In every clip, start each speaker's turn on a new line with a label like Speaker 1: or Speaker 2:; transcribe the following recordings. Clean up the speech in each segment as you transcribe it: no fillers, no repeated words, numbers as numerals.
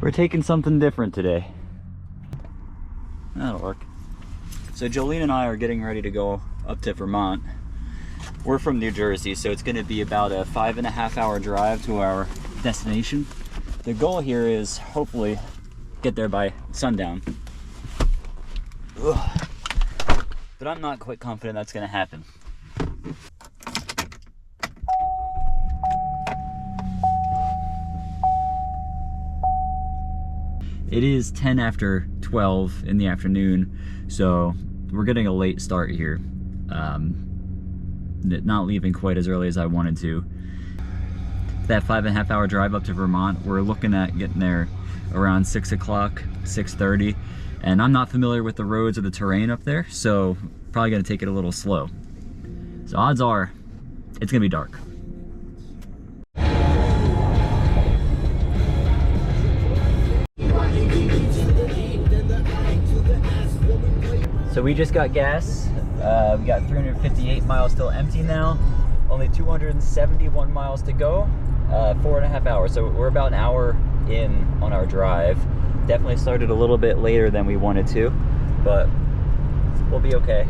Speaker 1: We're taking something different today. That'll work. So Jolene and I are getting ready to go up to Vermont. We're from New Jersey, so it's going to be about a 5.5 hour drive to our destination. The goal here is hopefully get there by sundown. Ugh. But I'm not quite confident that's going to happen. It is 10 after 12 in the afternoon, so we're getting a late start here. Not leaving quite as early as I wanted to. That 5.5 hour drive up to Vermont, we're looking at getting there around 6 o'clock, 6:30. And I'm not familiar with the roads or the terrain up there, so probably gonna take it a little slow. So odds are, it's gonna be dark. So we just got gas. We got 358 miles still empty now. Only 271 miles to go. 4.5 hours. So we're about an hour in on our drive. Definitely started a little bit later than we wanted to, but we'll be okay.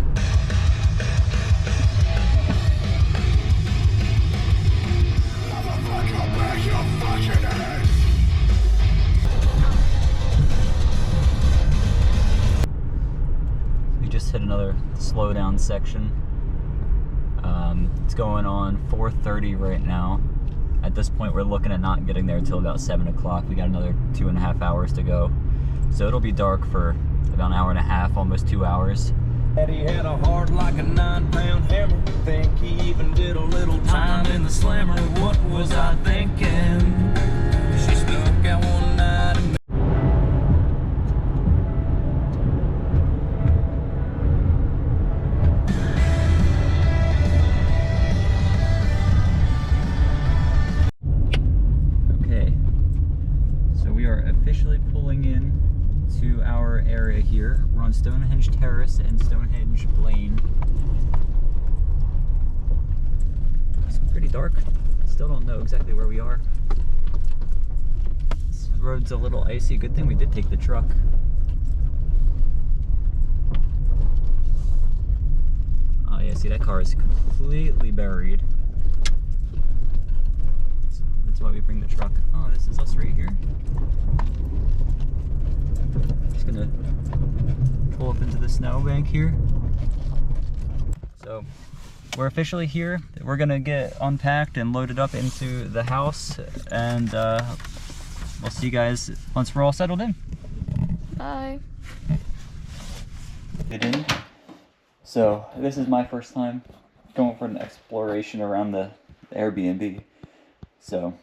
Speaker 1: We just hit another slowdown section. It's going on 4:30 right now. At this point, we're looking at not getting there until about 7 o'clock. We got another 2.5 hours to go. So it'll be dark for about an hour and a half, almost 2 hours.
Speaker 2: He had a heart like a 9-pound hammer. Think he even did a little time in the slammer. What was I thinking? She snuck out one night and
Speaker 1: officially pulling in to our area here. We're on Stonehenge Terrace and Stonehenge Lane. It's pretty dark. Still don't know exactly where we are. This road's a little icy. Good thing we did take the truck. Oh yeah, see that car is completely buried. That's why we bring the truck. Oh, this is us right here. Just gonna pull up into the snowbank here. So we're officially here. We're gonna get unpacked and loaded up into the house, and we'll see you guys once we're all settled in.
Speaker 3: Bye.
Speaker 1: So this is my first time going for an exploration around the Airbnb. So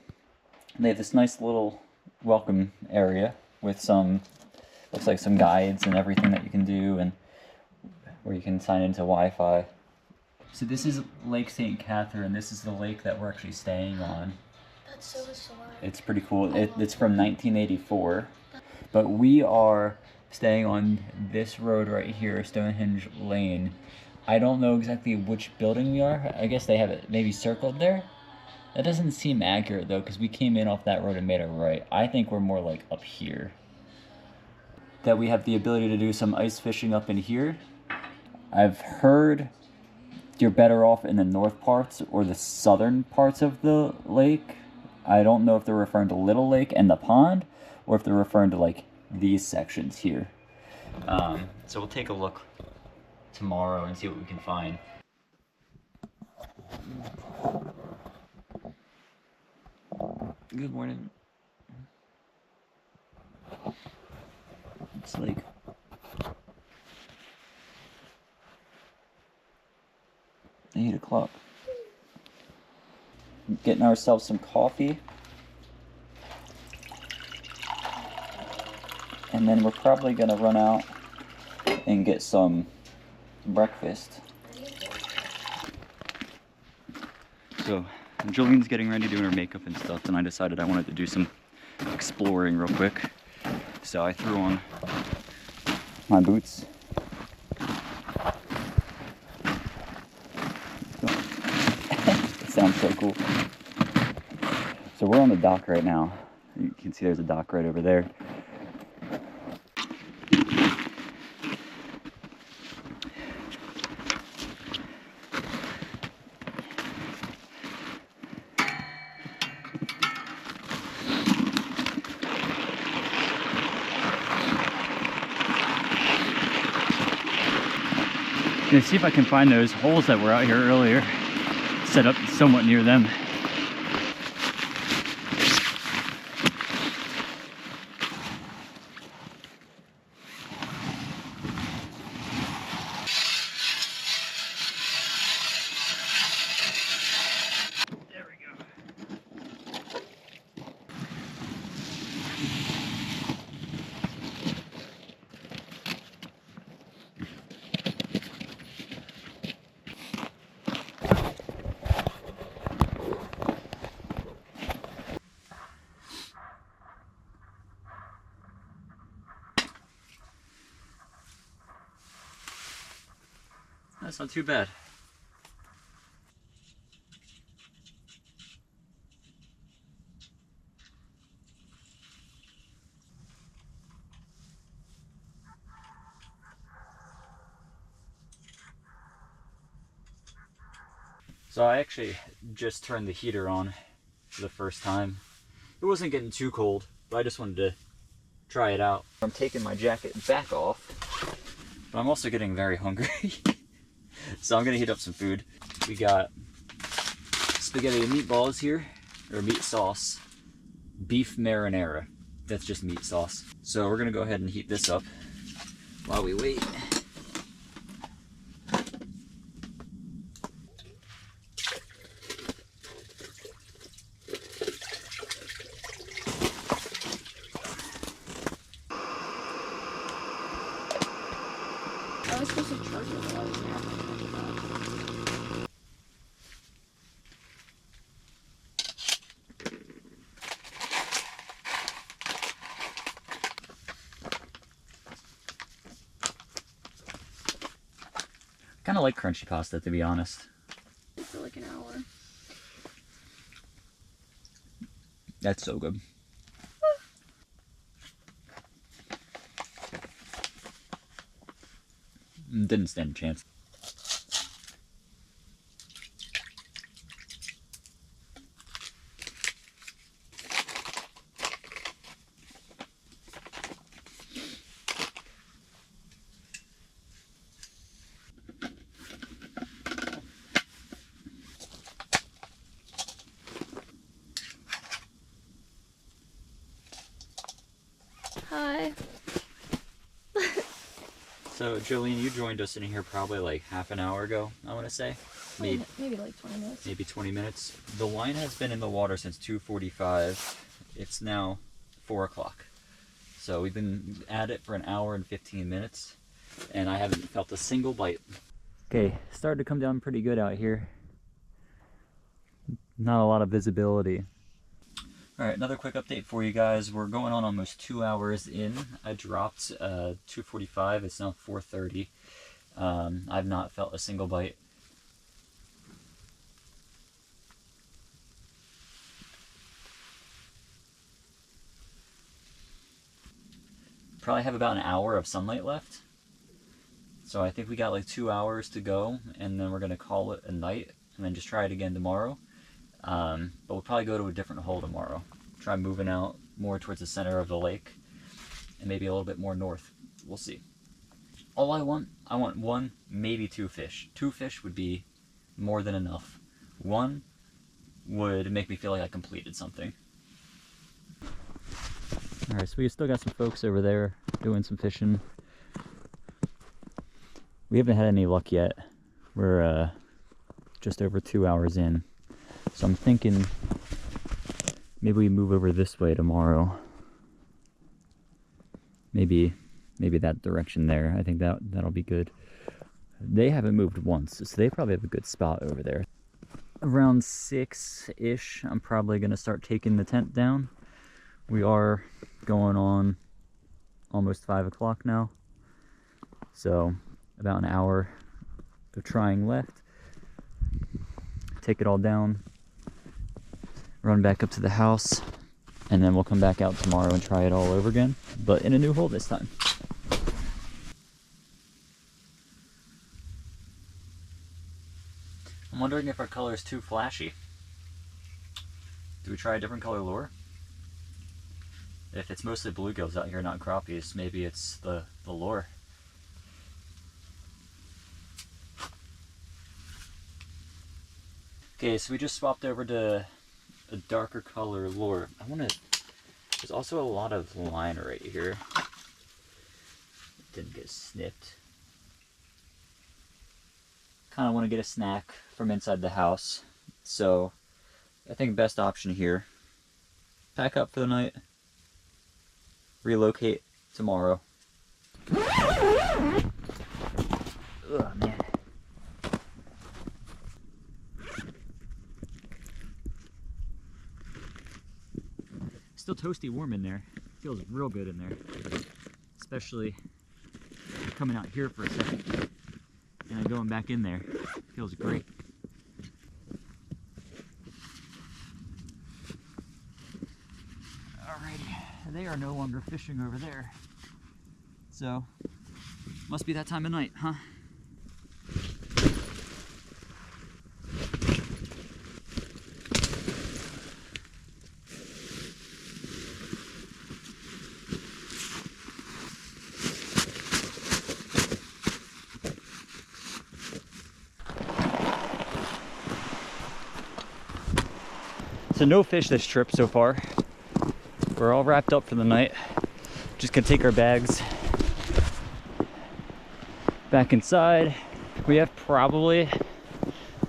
Speaker 1: they have this nice little welcome area with some, looks like some guides and everything that you can do, and where you can sign into Wi-Fi. So this is Lake St. Catherine. This is the lake that we're actually staying on.
Speaker 3: That's so historic.
Speaker 1: It's pretty cool. It's from 1984. But we are staying on this road right here, Stonehenge Lane. I don't know exactly which building we are. I guess they have it maybe circled there. That doesn't seem accurate though, because we came in off that road and made a right. I think we're more like up here. That we have the ability to do some ice fishing up in here. I've heard you're better off in the north parts or the southern parts of the lake. I don't know if they're referring to Little Lake and the pond, or if they're referring to like these sections here. So we'll take a look tomorrow and see what we can find. Good morning. It's like eight o'clock. Getting ourselves some coffee. And then we're probably gonna run out and get some breakfast. So Jolene's getting ready doing her makeup and stuff, and I decided I wanted to do some exploring real quick. So I threw on my boots. It sounds so cool. So we're on the dock right now. You can see there's a dock right over there. gonna see if I can find those holes that were out here earlier, set up somewhat near them. There we go. That's not too bad. So I actually just turned the heater on for the first time. It wasn't getting too cold, but I just wanted to try it out. I'm taking my jacket back off, but I'm also getting very hungry. So I'm gonna heat up some food. We got spaghetti and meatballs here, or meat sauce. Beef marinara. That's just meat sauce. So we're gonna go ahead and heat this up while we wait.
Speaker 3: I was supposed to charge it while I was there.
Speaker 1: Kind of like crunchy pasta, to be honest.
Speaker 3: For like an hour.
Speaker 1: That's so good. Didn't stand a chance.
Speaker 3: Hi.
Speaker 1: So, Jolene, you joined us in here probably like half an hour ago, I want to say.
Speaker 3: Maybe like 20 minutes.
Speaker 1: Maybe 20 minutes. The line has been in the water since 2:45. It's now 4 o'clock. So we've been at it for an hour and 15 minutes, and I haven't felt a single bite. Okay, started to come down pretty good out here. Not a lot of visibility. Alright, another quick update for you guys. We're going on almost 2 hours in. I dropped 2:45, it's now 4:30. I've not felt a single bite. Probably have about an hour of sunlight left. So I think we got like 2 hours to go, and then we're going to call it a night, and then just try it again tomorrow. But we'll probably go to a different hole tomorrow. Try moving out more towards the center of the lake, and maybe a little bit more north. We'll see. All I want one, maybe two fish. 2 fish would be more than enough. 1 would make me feel like I completed something. Alright, so we still got some folks over there doing some fishing. We haven't had any luck yet. We're just over 2 hours in. So I'm thinking maybe we move over this way tomorrow. Maybe that direction there. I think that'll be good. They haven't moved once, so they probably have a good spot over there. Around 6-ish, I'm probably going to start taking the tent down. We are going on almost 5 o'clock now. So about an hour of trying left. Take it all down, run back up to the house, and then we'll come back out tomorrow and try it all over again, but in a new hole this time. I'm wondering if our color is too flashy. Do we try a different color lure? If it's mostly bluegills out here, not crappies, maybe it's the lure. Okay, so we just swapped over to a darker color lure. There's also a lot of line right here. It didn't get snipped. Kind of want to get a snack from inside the house. So I think best option here, pack up for the night, relocate tomorrow. Oh man. Still toasty warm in there. Feels real good in there. Especially coming out here for a second and then going back in there. Feels great. Alrighty, they are no longer fishing over there. So, must be that time of night, huh? So no fish this trip so far. We're all wrapped up for the night. Just gonna take our bags back inside. We have probably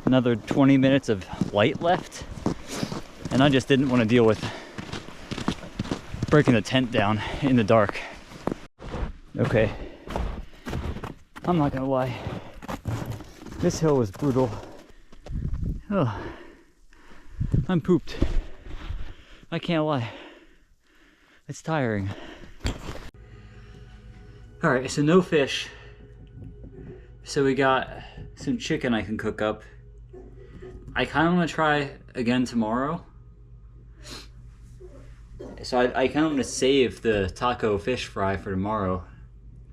Speaker 1: another 20 minutes of light left. And I just didn't want to deal with breaking the tent down in the dark. Okay, I'm not gonna lie. This hill was brutal. Oh. I'm pooped. I can't lie. It's tiring. Alright, so no fish. So we got some chicken I can cook up. I kind of want to try again tomorrow. So I kind of want to save the taco fish fry for tomorrow.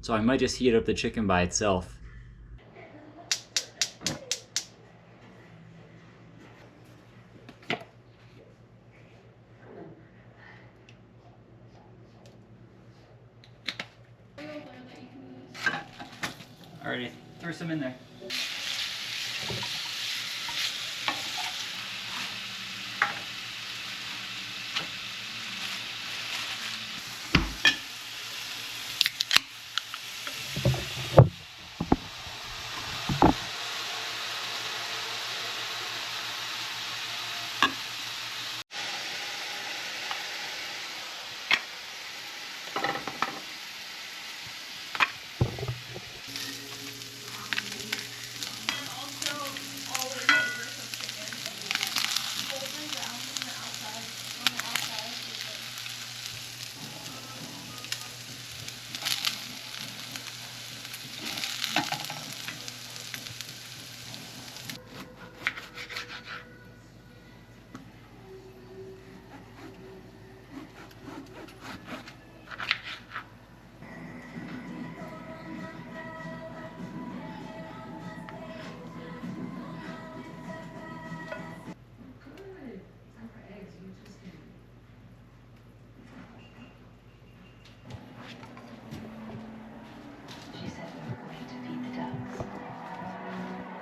Speaker 1: So I might just heat up the chicken by itself. Alrighty, throw some in there.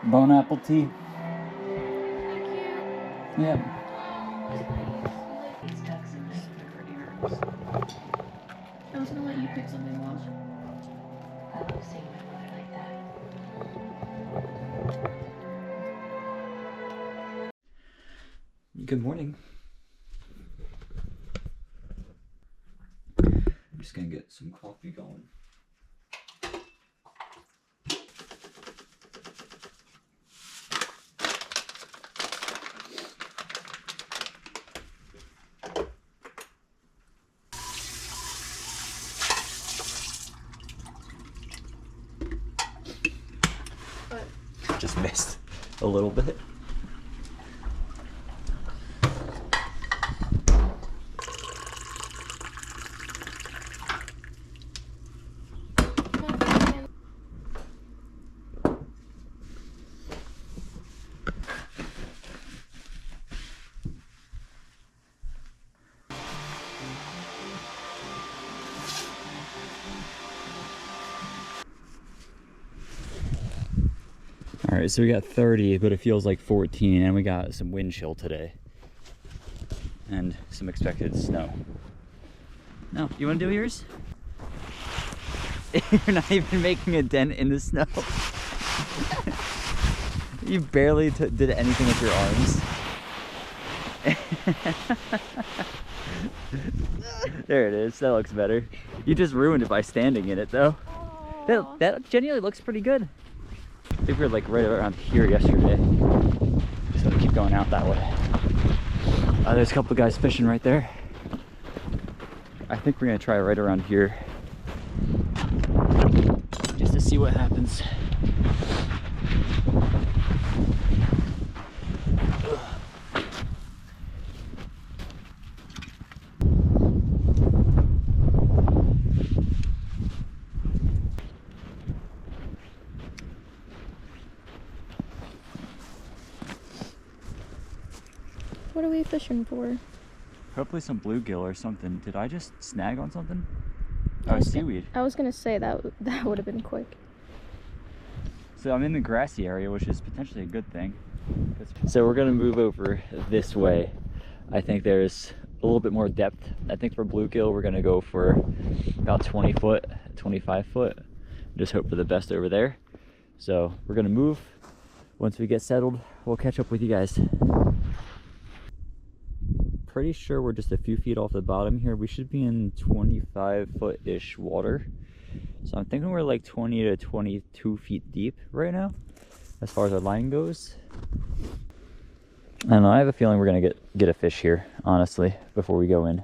Speaker 1: Bone apple tea. Yeah.
Speaker 3: I was gonna let you pick something else.
Speaker 4: I love seeing my mother like that.
Speaker 1: Good morning. I'm just gonna get some coffee going. Just missed a little bit. Alright, so we got 30, but it feels like 14, and we got some wind chill today. And some expected snow. No, you want to do yours? You're not even making a dent in the snow. You barely did anything with your arms. There it is. That looks better. You just ruined it by standing in it, though. That genuinely looks pretty good. I think we were like right around here yesterday. Just gonna keep going out that way. There's a couple of guys fishing right there. I think we're gonna try right around here, just to see what happens.
Speaker 3: What are we fishing for?
Speaker 1: Hopefully some bluegill or something. Did I just snag on something? Oh, seaweed.
Speaker 3: I was gonna say that would have been quick.
Speaker 1: So I'm in the grassy area, which is potentially a good thing. So we're gonna move over this way. I think there's a little bit more depth. I think for bluegill, we're gonna go for about 20 foot, 25 foot. Just hope for the best over there. So we're gonna move. Once we get settled, we'll catch up with you guys. Pretty sure we're just a few feet off the bottom here. We should be in 25-foot-ish water. So I'm thinking we're like 20 to 22 feet deep right now, as far as our line goes. I don't know, I have a feeling we're gonna get a fish here, honestly, before we go in.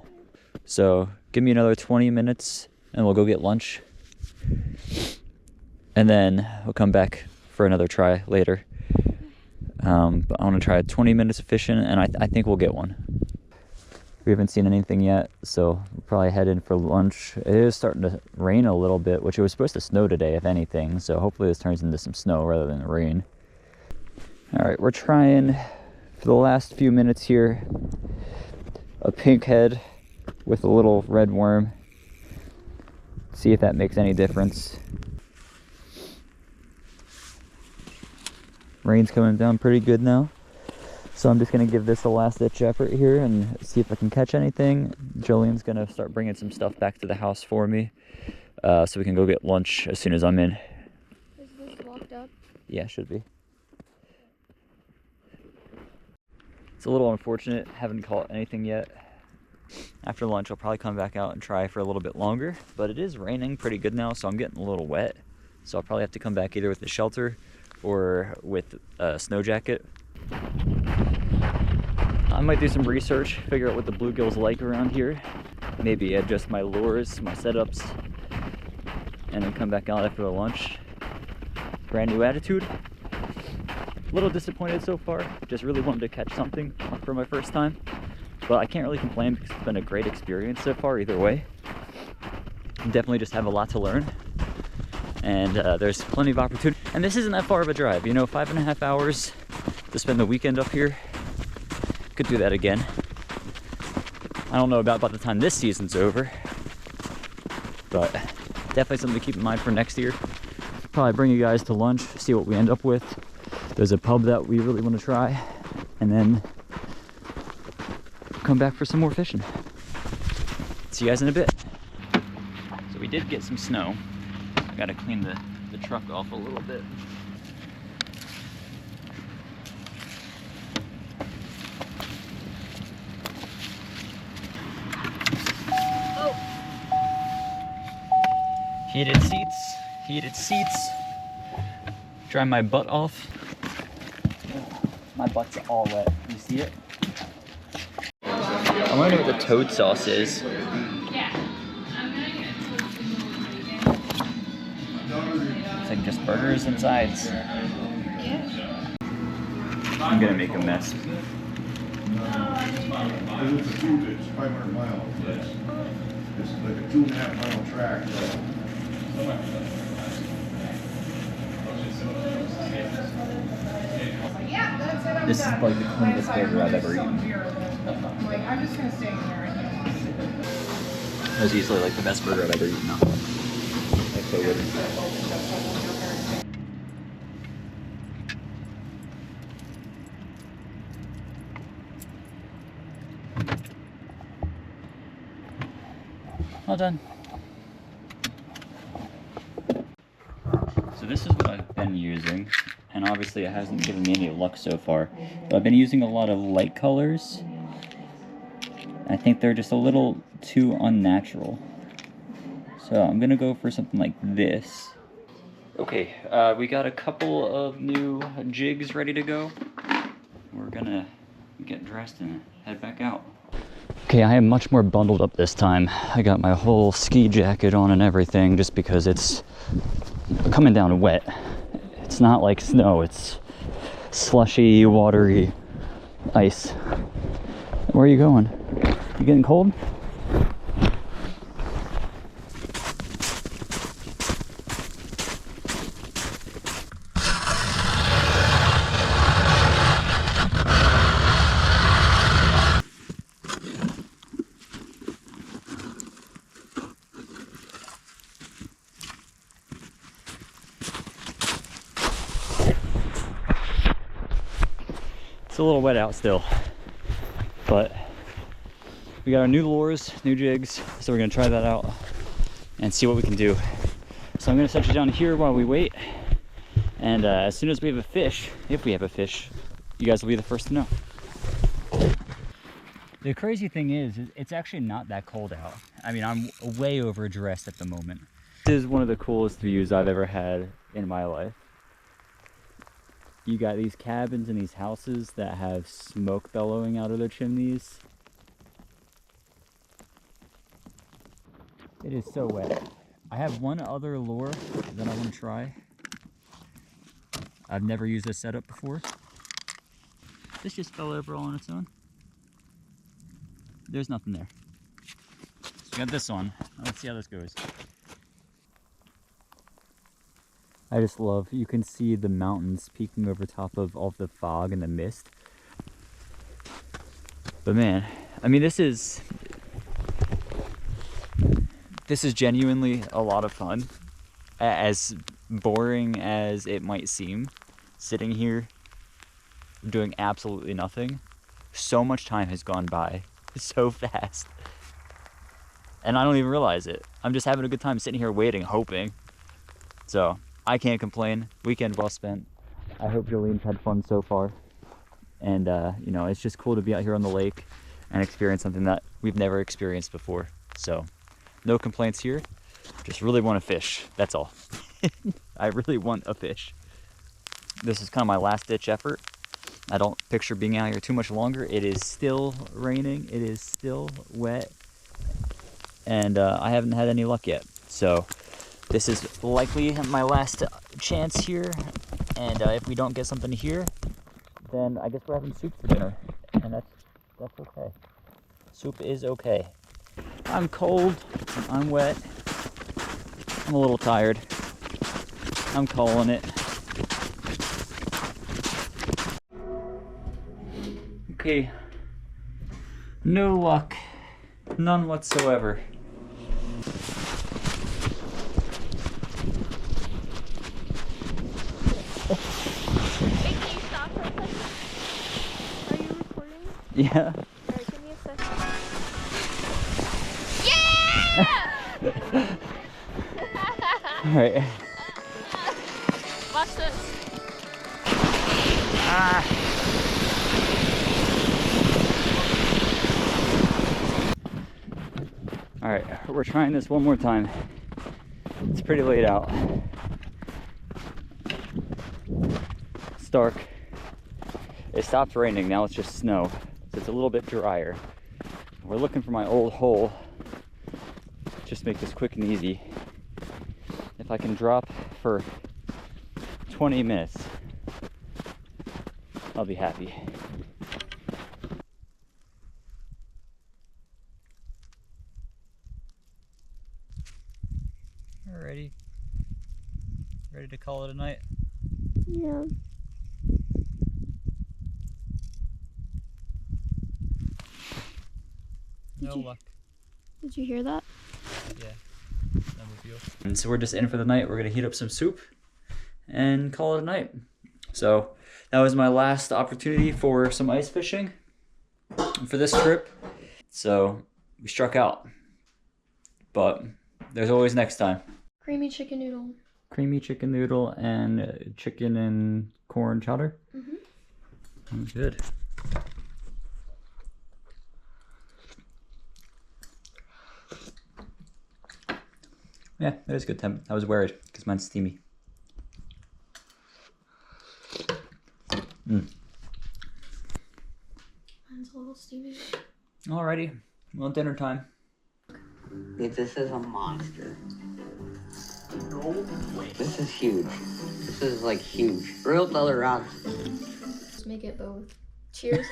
Speaker 1: So give me another 20 minutes and we'll go get lunch. And then we'll come back for another try later. But I wanna try 20 minutes of fishing, and I think we'll get one. We haven't seen anything yet, so we'll probably head in for lunch. It is starting to rain a little bit, which it was supposed to snow today, if anything, so hopefully this turns into some snow rather than rain. All right, we're trying for the last few minutes here a pink head with a little red worm. See if that makes any difference. Rain's coming down pretty good now. So I'm just gonna give this a last ditch effort here and see if I can catch anything. Jillian's gonna start bringing some stuff back to the house for me, so we can go get lunch as soon as I'm in.
Speaker 3: Is this locked up?
Speaker 1: Yeah, it should be. It's a little unfortunate, haven't caught anything yet. After lunch, I'll probably come back out and try for a little bit longer, but it is raining pretty good now, so I'm getting a little wet. So I'll probably have to come back either with the shelter or with a snow jacket. I might do some research, figure out what the bluegill's like around here. Maybe adjust my lures, my setups, and then come back out after the lunch. Brand new attitude. A little disappointed so far. Just really wanted to catch something for my first time. But I can't really complain because it's been a great experience so far either way. Definitely just have a lot to learn. And there's plenty of opportunity. And this isn't that far of a drive, you know, 5.5 hours to spend the weekend up here. Could do that again. I don't know about by the time this season's over, but definitely something to keep in mind for next year. Probably bring you guys to lunch, see what we end up with. There's a pub that we really want to try, and then come back for some more fishing. See you guys in a bit. So we did get some snow. I gotta clean the truck off a little bit. Heated seats, heated seats. Dry my butt off. My butt's all wet. You see it? I wonder what the toad sauce is. It's like just burgers and sides. I'm gonna make a mess.
Speaker 5: It's a 500 miles. It's like a 2.5 mile track.
Speaker 1: This is like the cleanest burger I've ever eaten. That was easily like the best burger I've ever eaten. That's so good. All done. So this is what I've been using, and obviously it hasn't given me any luck so far. But I've been using a lot of light colors. I think they're just a little too unnatural. So I'm gonna go for something like this. Okay, we got a couple of new jigs ready to go. We're gonna get dressed and head back out. Okay, I am much more bundled up this time. I got my whole ski jacket on and everything just because it's coming down wet. It's not like snow, it's slushy, watery ice. Where are you going? You getting cold? It's a little wet out still, but we got our new lures, new jigs, so we're gonna try that out and see what we can do. So I'm gonna set you down here while we wait, and as soon as we have a fish, if we have a fish, you guys will be the first to know. The crazy thing is it's actually not that cold out. I mean, I'm way overdressed at the moment. This is one of the coolest views I've ever had in my life. You got these cabins and these houses that have smoke bellowing out of their chimneys. It is so wet. I have one other lure that I want to try. I've never used this setup before. This just fell over all on its own. There's nothing there. So we got this on. Let's see how this goes. I just love, you can see the mountains peeking over top of all the fog and the mist. But man, I mean, this is genuinely a lot of fun. As boring as it might seem, sitting here doing absolutely nothing, so much time has gone by so fast. And I don't even realize it. I'm just having a good time sitting here waiting, hoping. So I can't complain. Weekend well spent. I hope Jolene's had fun so far. And you know, it's just cool to be out here on the lake and experience something that we've never experienced before. So no complaints here. Just really want to fish. That's all. I really want a fish. This is kind of my last ditch effort. I don't picture being out here too much longer. It is still raining. It is still wet. And I haven't had any luck yet. So this is likely my last chance here, and if we don't get something here, then I guess we're having soup for dinner, and that's okay. Soup is okay. I'm cold, I'm wet, I'm a little tired. I'm calling it. Okay, no luck, none whatsoever. Yeah.
Speaker 3: Alright, give me a second. Yeah!
Speaker 1: Alright.
Speaker 3: Watch this.
Speaker 1: Ah. Alright, we're trying this one more time. It's pretty late out. It's dark. It stopped raining, now it's just snow. So it's a little bit drier. We're looking for my old hole. Just make this quick and easy. If I can drop for 20 minutes, I'll be happy. Alrighty. Ready to call it a night?
Speaker 3: Yeah.
Speaker 1: No luck.
Speaker 3: Did you hear that?
Speaker 1: Yeah. No big deal. And so we're just in for the night. We're gonna heat up some soup and call it a night. So that was my last opportunity for some ice fishing for this trip. So we struck out. but there's always next time.
Speaker 3: Creamy chicken noodle.
Speaker 1: Creamy chicken noodle and chicken and corn chowder. Sounds good. Yeah, that is good temp. I was worried because mine's steamy.
Speaker 3: Mine's a little steamy.
Speaker 1: Alrighty, well, dinner time.
Speaker 6: This is a monster. This is huge. This is like huge. Real other rocks.
Speaker 3: Let's make it both. Cheers.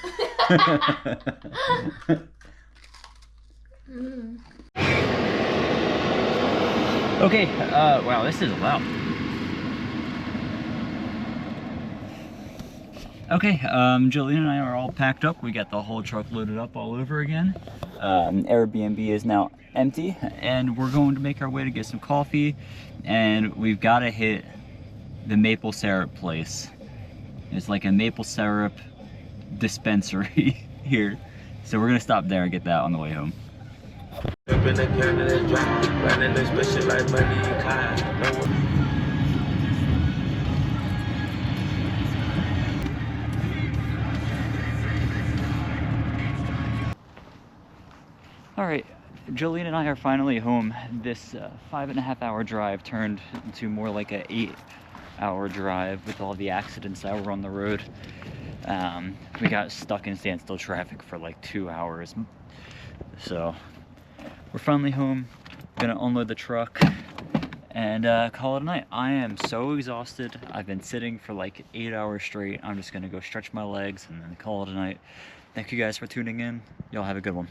Speaker 1: Okay, wow, this is loud. Okay, Jillian and I are all packed up. We got the whole truck loaded up all over again. Airbnb is now empty, and we're going to make our way to get some coffee, and we've got to hit the maple syrup place. It's like a maple syrup dispensary here. So we're gonna stop there and get that on the way home. Alright, Jolene and I are finally home. This 5.5 hour drive turned into more like an 8-hour drive with all the accidents that were on the road. We got stuck in standstill traffic for like 2 hours. So we're finally home, gonna unload the truck and call it a night. I am so exhausted. I've been sitting for like 8 hours straight. I'm just gonna go stretch my legs and then call it a night. Thank you guys for tuning in. Y'all have a good one.